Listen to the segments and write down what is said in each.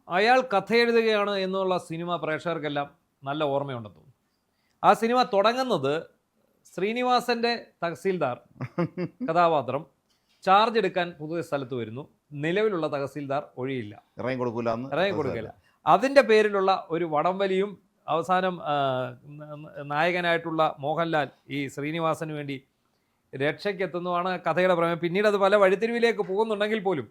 അയാൾ കഥയെഴുതുകയാണ് എന്നുള്ള സിനിമ പ്രേക്ഷകർക്കെല്ലാം നല്ല ഓർമ്മയുണ്ടെന്ന് തോന്നുന്നു. ആ സിനിമ തുടങ്ങുന്നത് ശ്രീനിവാസന്റെ തഹസീൽദാർ കഥാപാത്രം ചാർജ് എടുക്കാൻ പുതിയ സ്ഥലത്ത് വരുന്നു. നിലവിലുള്ള തഹസീൽദാർ ഒഴിയില്ല, ഇറങ്ങിക്കൊടുക്കില്ല. അതിൻ്റെ പേരിലുള്ള ഒരു വടംവലിയും അവസാനം നായകനായിട്ടുള്ള മോഹൻലാൽ ഈ ശ്രീനിവാസന് വേണ്ടി രക്ഷയ്ക്കെത്തുന്നതാണ് കഥയുടെ പ്രമേയം. പിന്നീട് അത് പല വഴിത്തിരിവിലേക്ക് പോകുന്നുണ്ടെങ്കിൽ പോലും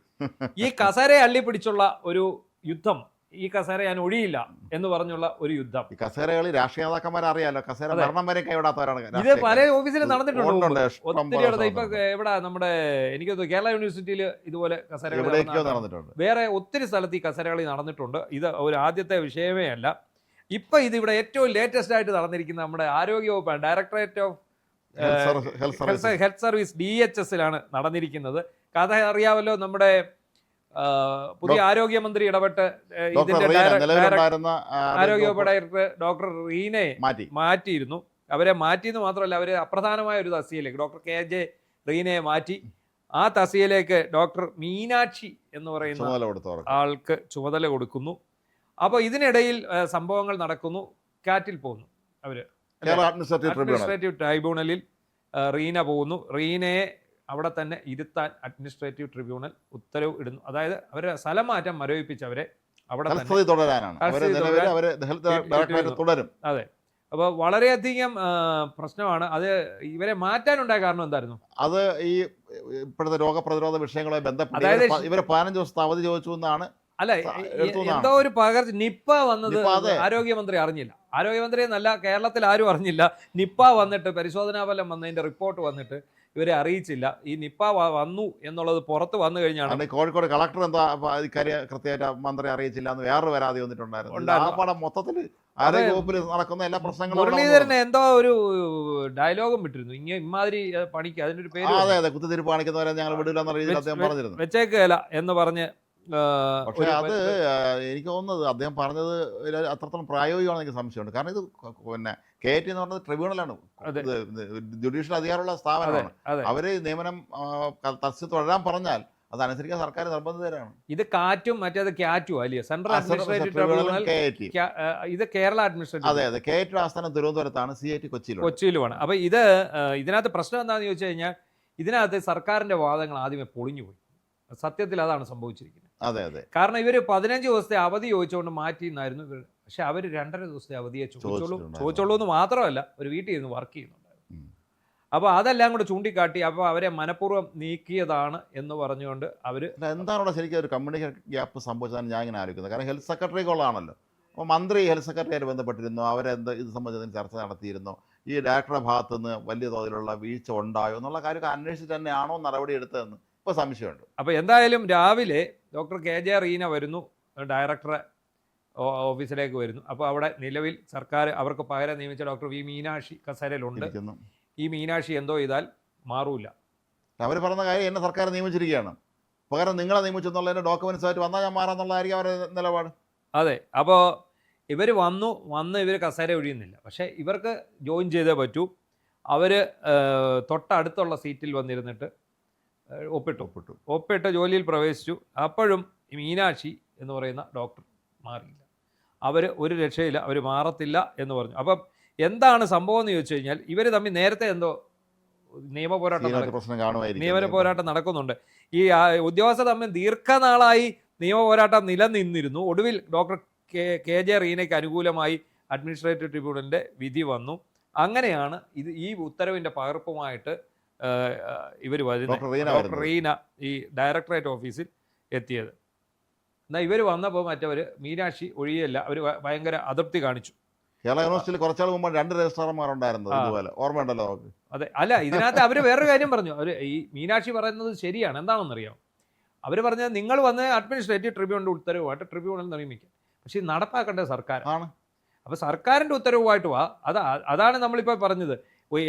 ഈ കസേരയെ അള്ളിപ്പിടിച്ചുള്ള ഒരു യുദ്ധം, ഈ കസേര ഞാൻ ഒഴിയില്ല എന്ന് പറഞ്ഞുള്ള ഒരു യുദ്ധം. കസേരകളി രാഷ്ട്രീയ നേതാക്കന്മാരെ അറിയാലോ, കസേര മരണം വരെ കൈവിടാത്തവരാണ്. ഇത് പല ഓഫീസിലും നടന്നിട്ടുണ്ട് ഒത്തിരി ഇടത്ത്. ഇപ്പൊ എവിടെ നമ്മുടെ എനിക്ക് കേരള യൂണിവേഴ്സിറ്റിയിൽ ഇതുപോലെ കസേരകൾ നടന്നിട്ടുണ്ട്. വേറെ ഒത്തിരി സ്ഥലത്ത് ഈ കസേരകളി നടന്നിട്ടുണ്ട്. ഇത് ഒരു ആദ്യത്തെ വിഷയമേ അല്ല. ഇപ്പൊ ഇത് ഇവിടെ ഏറ്റവും ലേറ്റസ്റ്റ് ആയിട്ട് നടന്നിരിക്കുന്ന നമ്മുടെ ആരോഗ്യവകുപ്പാണ്, ഡയറക്ടറേറ്റ് ഓഫ് ഹെൽത്ത് സർവീസ് DHSലാണ് നടന്നിരിക്കുന്നത്. കഥ അറിയാമല്ലോ, നമ്മുടെ പുതിയ ആരോഗ്യമന്ത്രി ഇടപെട്ട് ഇതിന്റെ ആരോഗ്യവകുപ്പ് ഡയറക്ടർ ഡോക്ടർ റീനയെ മാറ്റിയിരുന്നു. അവരെ മാറ്റിയെന്ന് മാത്രമല്ല, അവരെ അപ്രധാനമായ ഒരു തസ്തികയിലേക്ക് ഡോക്ടർ KJ റീനയെ മാറ്റി. ആ തസ്തികയിലേക്ക് ഡോക്ടർ മീനാക്ഷി എന്ന് പറയുന്ന ആൾക്ക് ചുമതല കൊടുക്കുന്നു. അപ്പോൾ ഇതിനിടയിൽ സംഭവങ്ങൾ നടക്കുന്നു, കാറ്റിൽ പോകുന്നു. അവര് അഡ്മിനിസ്ട്രേറ്റീവ് ട്രൈബ്യൂണലിൽ റീന പോകുന്നു. റീനയെ അവിടെ തന്നെ ഇരുത്താൻ അഡ്മിനിസ്ട്രേറ്റീവ് ട്രിബ്യൂണൽ ഉത്തരവ് ഇടുന്നു. അതായത് അവരെ സ്ഥലം മാറ്റം മരവിപ്പിച്ചവരെ അവിടെ തന്നെ തുടരും. അതെ. അപ്പോൾ വളരെയധികം പ്രശ്നമാണ് അത്. ഇവരെ മാറ്റാനുണ്ടായ കാരണം എന്തായിരുന്നു? അത് ഈ ഇപ്പോഴത്തെ രോഗപ്രതിരോധ വിഷയങ്ങളുമായി ബന്ധപ്പെട്ട് ഇവരെ 15 ദിവസത്തെ അവധി ചോദിച്ചു എന്നാണ്. അല്ല, എന്തോ ഒരു പകർച്ച നിപ്പ വന്നത് ആരോഗ്യമന്ത്രി അറിഞ്ഞില്ല. ആരോഗ്യമന്ത്രി എന്നല്ല, കേരളത്തിൽ ആരും അറിഞ്ഞില്ല. നിപ്പ വന്നിട്ട് പരിശോധനാ ഫലം വന്നതിന്റെ റിപ്പോർട്ട് വന്നിട്ട് ഇവരെ അറിയിച്ചില്ല. ഈ നിപ്പ വന്നു എന്നുള്ളത് പുറത്ത് വന്നു കഴിഞ്ഞാണ്. കോഴിക്കോട് കളക്ടർ എന്താ കൃത്യമായിട്ട് മന്ത്രി അറിയിച്ചില്ല എന്ന് വേറൊരു പരാതി വന്നിട്ടുണ്ടായിരുന്നു. മൊത്തത്തിൽ ആരോഗ്യവകുപ്പിൽ നടക്കുന്ന എല്ലാ പ്രശ്നങ്ങളും മുരളീധരൻ എന്തോ ഒരു ഡയലോഗും വിട്ടിരുന്നു, ഇമാതിരി പണിക്ക് അതിന്റെ ഒരു പേര്. അതെ, കുത്തിത്തിരിപ്പ് കാണിക്കുന്നവരെ ഞങ്ങൾ വിടില്ലെന്ന രീതിയിൽ അദ്ദേഹം പറഞ്ഞിരുന്നു. വെച്ചേക്കല എന്ന് പറഞ്ഞ്. പക്ഷെ അത് എനിക്ക് തോന്നുന്നത് അദ്ദേഹം പറഞ്ഞത് അത്രത്തോളം പ്രായോഗികമാണെന്ന് എനിക്ക് സംശയമുണ്ട്. കാരണം ഇത് പിന്നെ KT എന്ന് പറയുന്നത് ട്രിബ്യൂണലാണ്, ജുഡീഷ്യൽ അധികാരമുള്ള സ്ഥാപനമാണ്. അവര് നിയമനം തസ്തി തുടരാൻ പറഞ്ഞാൽ അതനുസരിക്കാൻ സർക്കാർ നിർബന്ധിതരാണ്. ഇത് കാറ്റും മറ്റേത് ക്യാറ്റും അല്ലയോ, സെൻട്രൽ അഡ്മിനിസ്ട്രേറ്റീവ് ട്രിബ്യൂണൽ. ഇത് കേരള അഡ്മിനിസ്ട്രേറ്റീവ്. അതെ, KT ആസ്ഥാനം തിരുവനന്തപുരത്താണ്, CIT കൊച്ചിയിലുമാണ്. അപ്പൊ ഇതിനകത്ത് പ്രശ്നം എന്താണെന്ന് ചോദിച്ചു കഴിഞ്ഞാൽ, ഇതിനകത്ത് സർക്കാരിന്റെ വാദങ്ങൾ ആദ്യമേ പൊളിഞ്ഞുപോയി. സത്യത്തിൽ അതാണ് സംഭവിച്ചിരിക്കുന്നത്. കാരണം ഇവര് 15 ദിവസത്തെ അവധി ചോദിച്ചുകൊണ്ട് മാറ്റി എന്നായിരുന്നു ഇവർ. പക്ഷെ അവർ 2.5 ദിവസത്തെ അവധിയെ ചോദിച്ചോളൂ എന്ന് മാത്രമല്ല, ഒരു വീട്ടിൽ ഇരുന്ന് വർക്ക് ചെയ്യുന്നുണ്ടായിരുന്നു. അപ്പോൾ അതെല്ലാം കൂടെ ചൂണ്ടിക്കാട്ടി അപ്പോൾ അവരെ മനഃപൂർവ്വം നീക്കിയതാണ് എന്ന് പറഞ്ഞുകൊണ്ട് അവർ. എന്താണ് അവിടെ ശരിക്കും ഒരു കമ്മ്യൂണിക്കേഷൻ ഗ്യാപ്പ് സംഭവിച്ചതാണ് ഞാൻ ഇങ്ങനെ ആലോചിക്കുന്നത്. കാരണം ഹെൽത്ത് സെക്രട്ടറിക്കുള്ളതാണല്ലോ. അപ്പോൾ മന്ത്രി ഹെൽത്ത് സെക്രട്ടറിയായിട്ട് ബന്ധപ്പെട്ടിരുന്നു, ഇത് സംബന്ധിച്ചതിന് ചർച്ച നടത്തിയിരുന്നു. ഈ ഡയറക്ടറുടെ ഭാഗത്തു നിന്ന് വലിയ തോതിലുള്ള വീഴ്ച ഉണ്ടായോ എന്നുള്ള കാര്യമൊക്കെ അന്വേഷിച്ച് തന്നെയാണോ നടപടി എടുത്തതെന്ന് ഇപ്പോൾ സംശയമുണ്ട്. അപ്പോൾ എന്തായാലും രാവിലെ ഡോക്ടർ KJ റീന വരുന്നു, ഡയറക്ടറെ ഓഫീസിലേക്ക് വരുന്നു. അപ്പോൾ അവിടെ നിലവിൽ സർക്കാർ അവർക്ക് പകരം നിയമിച്ച ഡോക്ടർ V മീനാക്ഷി കസേരയിലുണ്ട്. ഈ മീനാക്ഷി എന്തോ ചെയ്താൽ മാറൂല. അവർ പറഞ്ഞ കാര്യം എന്നെ സർക്കാർ നിയമിച്ചിരിക്കുകയാണ്, പകരം നിങ്ങളെ നിയമിച്ചെന്നുള്ളതിൻ്റെ ഡോക്യുമെൻറ്റ്സ് ആയിട്ട് വന്നാൽ ഞാൻ മാറാമെന്നുള്ളതായിരിക്കും അവരുടെ നിലപാട്. അതെ. അപ്പോൾ ഇവർ വന്ന് ഇവർ കസേര ഒഴിയുന്നില്ല. പക്ഷേ ഇവർക്ക് ജോയിൻ ചെയ്തേ പറ്റൂ. അവർ തൊട്ടടുത്തുള്ള സീറ്റിൽ വന്നിരുന്നിട്ട് ഒപ്പിട്ട് ജോലിയിൽ പ്രവേശിച്ചു. അപ്പോഴും ഈ മീനാക്ഷി എന്ന് പറയുന്ന ഡോക്ടർ മാറിയില്ല. അവർ ഒരു രക്ഷയില്ല, അവർ മാറത്തില്ല എന്ന് പറഞ്ഞു. അപ്പം എന്താണ് സംഭവം എന്ന് ചോദിച്ചു കഴിഞ്ഞാൽ, ഇവർ തമ്മിൽ നേരത്തെ എന്തോ നിയമ പോരാട്ടം നടക്കുന്നുണ്ട്. ഈ ഉദ്യോഗസ്ഥർ തമ്മിൽ ദീർഘനാളായി നിയമ പോരാട്ടം നിലനിന്നിരുന്നു. ഒടുവിൽ ഡോക്ടർ KJ റീനയ്ക്ക് അനുകൂലമായി അഡ്മിനിസ്ട്രേറ്റീവ് ട്രിബ്യൂണലിൻ്റെ വിധി വന്നു. അങ്ങനെയാണ് ഈ ഉത്തരവിൻ്റെ പകർപ്പുമായിട്ട് ഇവർ വരുന്നത്. ഡോക്ടർ റീന ഈ ഡയറക്ടറേറ്റ് ഓഫീസിൽ എത്തിയത്. എന്നാൽ ഇവർ വന്നപ്പോൾ മറ്റവർ മീനാക്ഷി ഒഴിയല്ല, അവർ ഭയങ്കര അതൃപ്തി കാണിച്ചു. കേരള യൂണിവേഴ്സിറ്റിയിൽ കുറച്ചാൾ മുമ്പ് 2 രജിസ്ട്രാർമാരുണ്ടായിരുന്നു, ഇതുപോലെ ഓർമ്മയുണ്ടല്ലോ. അതെ. അല്ല, ഇതിനകത്ത് അവർ വേറൊരു കാര്യം പറഞ്ഞു. അവർ ഈ മീനാക്ഷി പറയുന്നത് ശരിയാണ്. എന്താണെന്നറിയാം, അവർ പറഞ്ഞത് നിങ്ങൾ വന്ന് അഡ്മിനിസ്ട്രേറ്റീവ് ട്രിബ്യൂണലിൻ്റെ ഉത്തരവുമായിട്ട് ട്രിബ്യൂണൽ നിയമിക്കും. പക്ഷേ ഇത് നടപ്പാക്കേണ്ടത് സർക്കാരാണ്. അപ്പോൾ സർക്കാരിൻ്റെ ഉത്തരവുമായിട്ട് വാ. അതാണ് നമ്മളിപ്പോൾ പറഞ്ഞത്.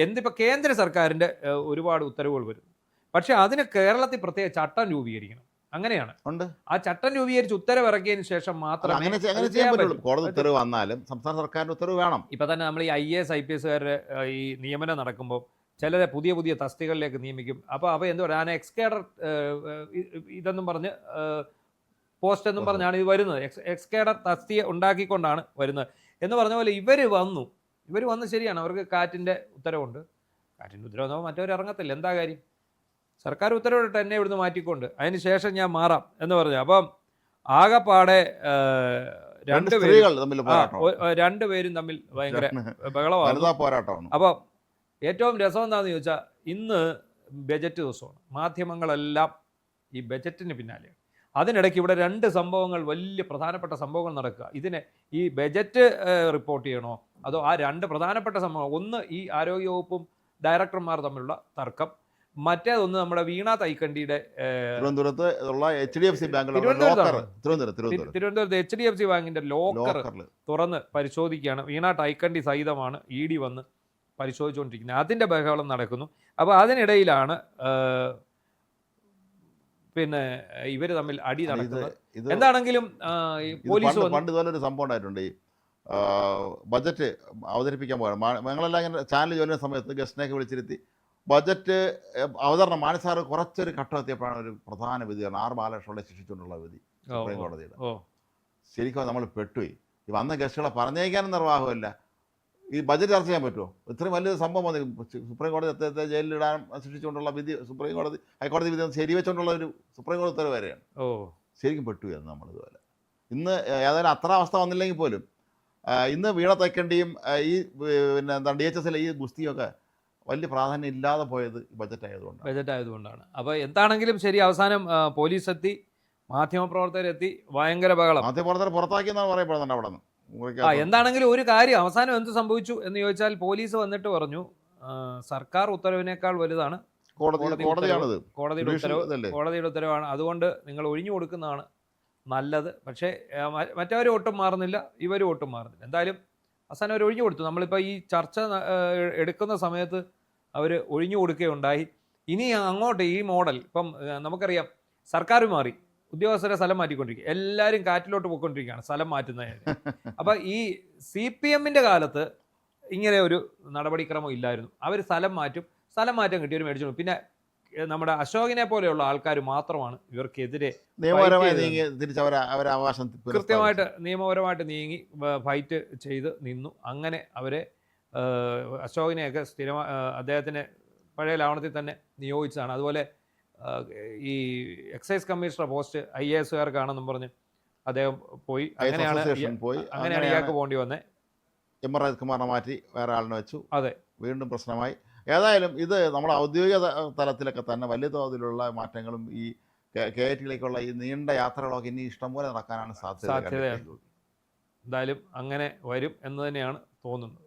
എന്തിപ്പോൾ കേന്ദ്ര സർക്കാരിൻ്റെ ഒരുപാട് ഉത്തരവുകൾ വരും, പക്ഷേ അതിന് കേരളത്തിൽ പ്രത്യേക ചട്ടം രൂപീകരിക്കണം. അങ്ങനെയാണ്. ആ ചട്ടം രൂപീകരിച്ച് ഉത്തരവിറക്കിയതിന് ശേഷം മാത്രമേ കോടതി ഉത്തരവ് വന്നാലും സംസ്ഥാന സർക്കാരിന്റെ ഉത്തരവ് വേണം. ഇപ്പൊ തന്നെ നമ്മൾ ഈ IAS IPSകാരുടെ ഈ നിയമനം നടക്കുമ്പോൾ ചിലരെ പുതിയ തസ്തികളിലേക്ക് നിയമിക്കും. അപ്പോൾ എന്ത് പറയുക, എക്സ്കേഡർ ഇതെന്നും പറഞ്ഞ് പോസ്റ്റ് എന്നും പറഞ്ഞാണ് ഇത് വരുന്നത്. എക്സ്കേഡർ തസ്തിക ഉണ്ടാക്കിക്കൊണ്ടാണ് വരുന്നത് എന്ന് പറഞ്ഞ പോലെ ഇവർ വന്ന് ശരിയാണ്, അവർക്ക് കാറ്റിൻ്റെ ഉത്തരവുണ്ട്. കാറ്റിൻ്റെ ഉത്തരവ് മറ്റവർ ഇറങ്ങത്തില്ല, എന്താ കാര്യം? സർക്കാർ ഉത്തരവിട്ട് എന്നെ ഇവിടുന്ന് മാറ്റിക്കൊണ്ട് അതിന് ശേഷം ഞാൻ മാറാം എന്ന് പറഞ്ഞു. അപ്പം ആകെപ്പാടെ രണ്ടുപേരും തമ്മിൽ ഭയങ്കര ബഹളമാണ്. അപ്പം ഏറ്റവും രസം എന്താണെന്ന് ചോദിച്ചാൽ, ഇന്ന് ബജറ്റ് ദിവസമാണ്, മാധ്യമങ്ങളെല്ലാം ഈ ബജറ്റിന് പിന്നാലെയാണ്. അതിനിടയ്ക്ക് ഇവിടെ രണ്ട് സംഭവങ്ങൾ, വലിയ പ്രധാനപ്പെട്ട സംഭവങ്ങൾ നടക്കുക. ഇതിനെ ഈ ബജറ്റ് റിപ്പോർട്ട് ചെയ്യണോ അതോ ആ രണ്ട് പ്രധാനപ്പെട്ട സംഭവം, ഒന്ന് ഈ ആരോഗ്യവകുപ്പും ഡയറക്ടർമാർ തമ്മിലുള്ള തർക്കം, മറ്റേതൊന്ന് നമ്മുടെ വീണ തൈക്കണ്ടിയുടെ തിരുവനന്തപുരത്ത് HDFC ബാങ്കിന്റെ ലോക്കർ തുറന്ന് പരിശോധിക്കുകയാണ്. വീണ തൈക്കണ്ടി സഹിതമാണ് ED വന്ന് പരിശോധിച്ചുകൊണ്ടിരിക്കുന്നത്. അതിന്റെ ബഹളം നടക്കുന്നു. അപ്പോൾ അതിനിടയിലാണ് പിന്നെ ഇവര് തമ്മിൽ അടി നടക്കുന്നത്. എന്താണെങ്കിലും പോലീസ് പണ്ട് ഇതുപോലെ ഒരു സംഭവം ഉണ്ടായിട്ടുണ്ട്. ഈ ബജറ്റ് അവതരിപ്പിക്കാൻ പോകാം, ഞങ്ങളെല്ലാം ഇങ്ങനെ ചാനൽ ജോലിയുടെ സമയത്ത് ഗസ്റ്റിനെയൊക്കെ വിളിച്ചിരുത്തി ബജറ്റ് അവതരണം മാനസാറ് കുറച്ചൊരു ഘട്ടം എത്തിയപ്പോഴാണ് ഒരു പ്രധാന വിധിയാണ് R. ബാലകൃഷ്ണനെ ശിക്ഷിച്ചുകൊണ്ടുള്ള വിധി സുപ്രീം കോടതിയുടെ. ശരിക്കും നമ്മൾ പെട്ടുപോയി. ഈ വന്ന ഗസ്റ്റുകളെ പറഞ്ഞേക്കാനും നിർവാഹമില്ല. ഈ ബജറ്റ് ചർച്ച ചെയ്യാൻ പറ്റുമോ? ഇത്രയും വലിയൊരു സംഭവം വന്നു. സുപ്രീം കോടതി അദ്ദേഹത്തെ ജയിലിലിടാൻ ശിക്ഷിച്ചുകൊണ്ടുള്ള വിധി, സുപ്രീം കോടതി ഹൈക്കോടതി വിധി ശരിവെച്ചുകൊണ്ടുള്ള ഒരു സുപ്രീം കോടതി ഉത്തരവ് വരെയാണ്. ശരിക്കും പെട്ടുപോയിരുന്നു നമ്മളിതുപോലെ. ഇന്ന് ഏതായാലും അത്ര അവസ്ഥ വന്നില്ലെങ്കിൽ പോലും ഇന്ന് വീണ തൈക്കണ്ടിയും ഈ പിന്നെ എന്താ DHSലെ ഈ ഗുസ്തിയൊക്കെ വലിയ പ്രാധാന്യം ഇല്ലാതെ പോയത് ബജറ്റ് ആയതുകൊണ്ടാണ്. അപ്പോൾ എന്താണെങ്കിലും ശരി, അവസാനം പോലീസ് എത്തി, മാധ്യമപ്രവർത്തകരെത്തി, ഭയങ്കര ബഹളം. മാധ്യമപ്രവർത്തകർ പുറത്താക്കിയെന്നാണ് പറയപ്പെടുന്നുണ്ട് അവിടെ നിന്ന്. എന്താണെങ്കിലും ഒരു കാര്യം, അവസാനം എന്ത് സംഭവിച്ചു എന്ന് ചോദിച്ചാൽ, പോലീസ് വന്നിട്ട് പറഞ്ഞു സർക്കാർ ഉത്തരവിനേക്കാൾ വലുതാണ് കോടതിയുടെ ഉത്തരവാണ്, അതുകൊണ്ട് നിങ്ങൾ ഒഴിഞ്ഞു കൊടുക്കുന്നതാണ് നല്ലത്. പക്ഷേ മറ്റവരും ഒട്ടും മാറുന്നില്ല, ഇവരും ഒട്ടും മാറുന്നില്ല. എന്തായാലും അവസാനം അവർ ഒഴിഞ്ഞു കൊടുത്തു. നമ്മളിപ്പോൾ ഈ ചർച്ച എടുക്കുന്ന സമയത്ത് അവർ ഒഴിഞ്ഞു കൊടുക്കുകയുണ്ടായി. ഇനി അങ്ങോട്ട് ഈ മോഡൽ, ഇപ്പം നമുക്കറിയാം സർക്കാർ മാറി, ഉദ്യോഗസ്ഥരെ സ്ഥലം മാറ്റിക്കൊണ്ടിരിക്കുക, എല്ലാവരും കാറ്റിലോട്ട് പോയിക്കൊണ്ടിരിക്കുകയാണ് സ്ഥലം മാറ്റുന്നതിന്. അപ്പം ഈ CPMന്റെ കാലത്ത് ഇങ്ങനെ ഒരു നടപടിക്രമം ഇല്ലായിരുന്നു. അവർ സ്ഥലം മാറ്റം കിട്ടിയവർ മേടിച്ചു. പിന്നെ നമ്മുടെ അശോകിനെ പോലെയുള്ള ആൾക്കാർ മാത്രമാണ് ഇവർക്കെതിരെ കൃത്യമായിട്ട് നിയമപരമായിട്ട് നീങ്ങി ഫൈറ്റ് ചെയ്ത് നിന്നു. അങ്ങനെ അവരെ അശോകിനെയൊക്കെ അദ്ദേഹത്തിന് പഴയ ലാവണത്തിൽ തന്നെ നിയോഗിച്ചതാണ്. അതുപോലെ ഈ എക്സൈസ് കമ്മീഷണർ പോസ്റ്റ് IAS-കാർക്കാണെന്നും പറഞ്ഞ് അദ്ദേഹം പോയി. അങ്ങനെയാണ് ഇയാൾക്ക് പോകേണ്ടി വന്നത്. MR രാജ്കുമാറിനെ മാറ്റി വേറെ ആളിനെ വെച്ചു. അതെ, വീണ്ടും പ്രശ്നമായി. ഏതായാലും ഇത് നമ്മുടെ ഔദ്യോഗിക തലത്തിലൊക്കെ തന്നെ വലിയ തോതിലുള്ള മാറ്റങ്ങളും ഈ KIT-ലേക്കുള്ള ഈ നീണ്ട യാത്രകളൊക്കെ ഇനി ഇഷ്ടംപോലെ നടക്കാനാണ് സാധ്യത. എന്തായാലും അങ്ങനെ വരും എന്ന് തന്നെയാണ് തോന്നുന്നത്.